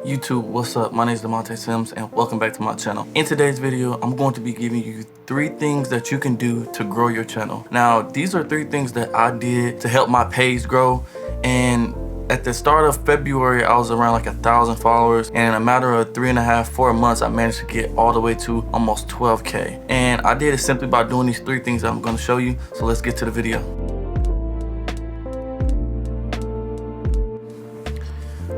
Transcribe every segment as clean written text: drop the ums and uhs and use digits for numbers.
YouTube, what's up? My name is Demonte Sims and welcome back to my channel. In today's video, I'm going to be giving you 3 things that you can do to grow your channel. Now, these are 3 things that I did to help my page grow, and at the start of February, I was around like 1,000 followers, and in a matter of 3.5-4 months, I managed to get all the way to almost 12K. And I did it simply by doing these 3 things that I'm going to show you. So let's get to the video.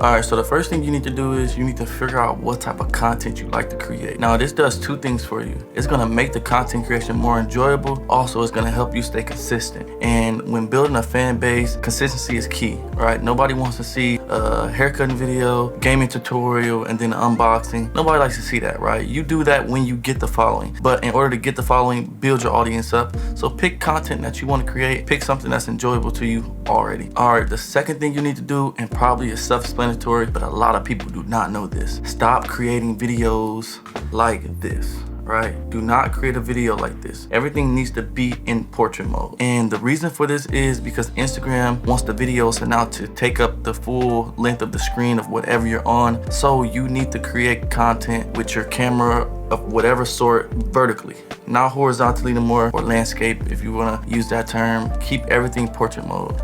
Alright, so the first thing you need to do is you need to figure out what type of content you like to create. Now, this does 2 things for you. It's going to make the content creation more enjoyable. Also, it's going to help you stay consistent. And when building a fan base, consistency is key, right? Nobody wants to see a haircutting video, gaming tutorial, and then unboxing. Nobody likes to see that, right? You do that when you get the following. But in order to get the following, build your audience up. So pick content that you want to create. Pick something that's enjoyable to you already. Alright, the second thing you need to do, and probably is self-explanatory, but a lot of people do not know this. Stop creating videos like this, right? Do not create a video like this. Everything needs to be in portrait mode. And the reason for this is because Instagram wants the videos now to take up the full length of the screen of whatever you're on. So you need to create content with your camera of whatever sort vertically, not horizontally anymore, or landscape if you want to use that term. Keep everything portrait mode.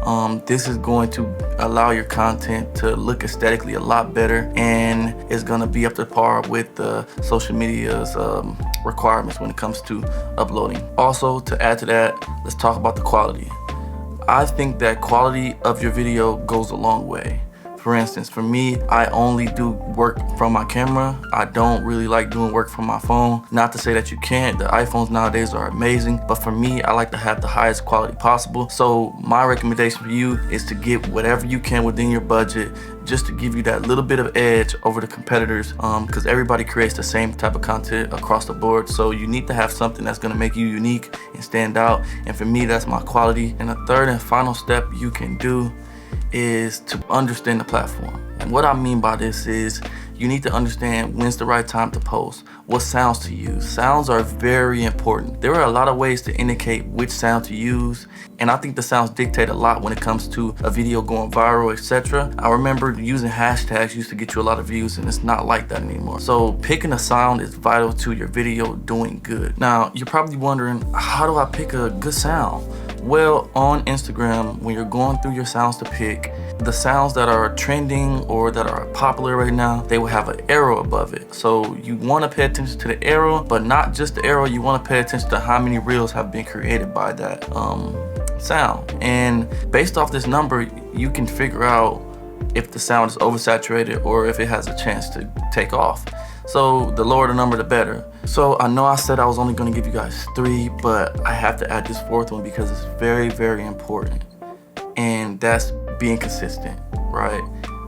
This is going to allow your content to look aesthetically a lot better, and it's going to be up to par with the social media's requirements when it comes to uploading. Also, to add to that, let's talk about the quality. I think that quality of your video goes a long way. For instance, for me, I only do work from my camera. I don't really like doing work from my phone. Not to say that you can't. The iPhones nowadays are amazing, but for me, I like to have the highest quality possible. So my recommendation for you is to get whatever you can within your budget, just to give you that little bit of edge over the competitors, because everybody creates the same type of content across the board. So you need to have something that's gonna make you unique and stand out. And for me, that's my quality. And the third and final step you can do is to understand the platform. And what I mean by this is you need to understand when's the right time to post, what sounds to use. Sounds are very important. There are a lot of ways to indicate which sound to use, and I think the sounds dictate a lot when it comes to a video going viral, etc. I remember using hashtags used to get you a lot of views, and it's not like that anymore. So picking a sound is vital to your video doing good. Now, you're probably wondering, how do I pick a good sound? Well, on Instagram, when you're going through your sounds to pick, the sounds that are trending or that are popular right now, they will have an arrow above it. So you want to pay attention to the arrow, but not just the arrow. You want to pay attention to how many reels have been created by that sound. And based off this number, you can figure out if the sound is oversaturated or if it has a chance to take off. So the lower the number, the better. So I know I said I was only going to give you guys 3, but I have to add this 4th one because it's very, very important. And that's being consistent, right?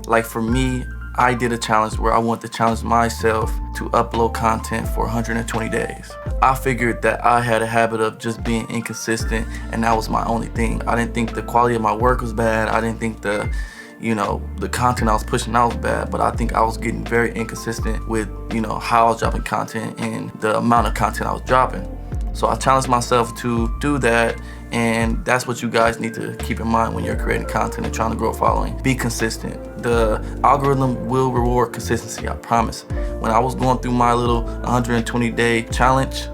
Like for me, I did a challenge where I wanted to challenge myself to upload content for 120 days. I figured that I had a habit of just being inconsistent, and that was my only thing. I didn't think the quality of my work was bad. I didn't think the content I was pushing out was bad, but I think I was getting very inconsistent with, how I was dropping content and the amount of content I was dropping. So I challenged myself to do that, and that's what you guys need to keep in mind when you're creating content and trying to grow a following. Be consistent. The algorithm will reward consistency, I promise. When I was going through my little 120-day challenge,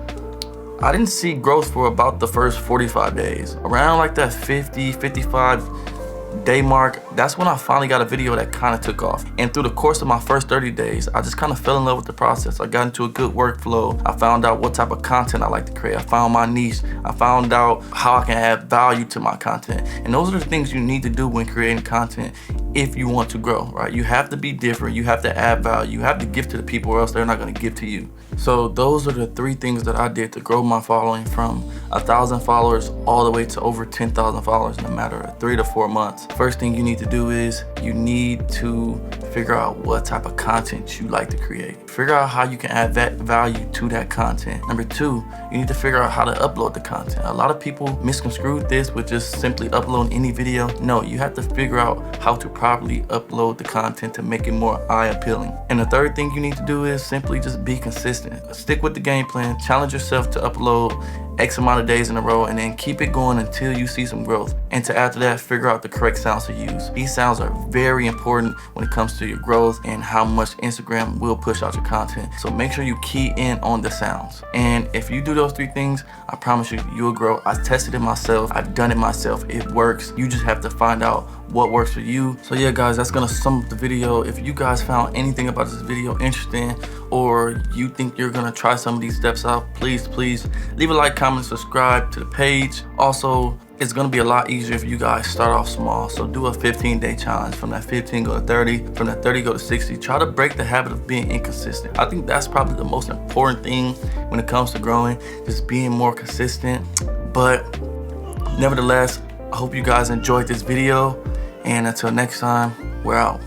I didn't see growth for about the first 45 days. Around like that 50-55 day mark, that's when I finally got a video that kind of took off. And through the course of my first 30 days, I just kind of fell in love with the process. I got into a good workflow. I found out what type of content I like to create. I found my niche. I found out how I can add value to my content. And those are the things you need to do when creating content if you want to grow, right? You have to be different. You have to add value. You have to give to the people, or else they're not going to give to you. So those are the 3 things that I did to grow my following from 1,000 followers all the way to over 10,000 followers in a matter of 3 to 4 months. First thing you need to do is you need to figure out what type of content you like to create. Figure out how you can add that value to that content. Number 2, you need to figure out how to upload the content. A lot of people misconstrued this with just simply uploading any video. No, you have to figure out how to properly upload the content to make it more eye appealing. And the third thing you need to do is simply just be consistent. Stick with the game plan, challenge yourself to upload X amount of days in a row, and then keep it going until you see some growth. And to after that, figure out the correct sounds to use. These sounds are very important when it comes to your growth and how much Instagram will push out your content. So make sure you key in on the sounds. And if you do those 3 things, I promise you, you'll grow. I tested it myself. I've done it myself. It works. You just have to find out what works for you. So yeah, guys, that's gonna sum up the video. If you guys found anything about this video interesting, or you think you're gonna try some of these steps out, please leave a like, comment, subscribe to the page. Also, it's gonna be a lot easier if you guys start off small. So do a 15-day challenge. From that 15, go to 30. From that 30, go to 60. Try to break the habit of being inconsistent. I think that's probably the most important thing when it comes to growing, just being more consistent. But nevertheless, I hope you guys enjoyed this video. And until next time, we're out.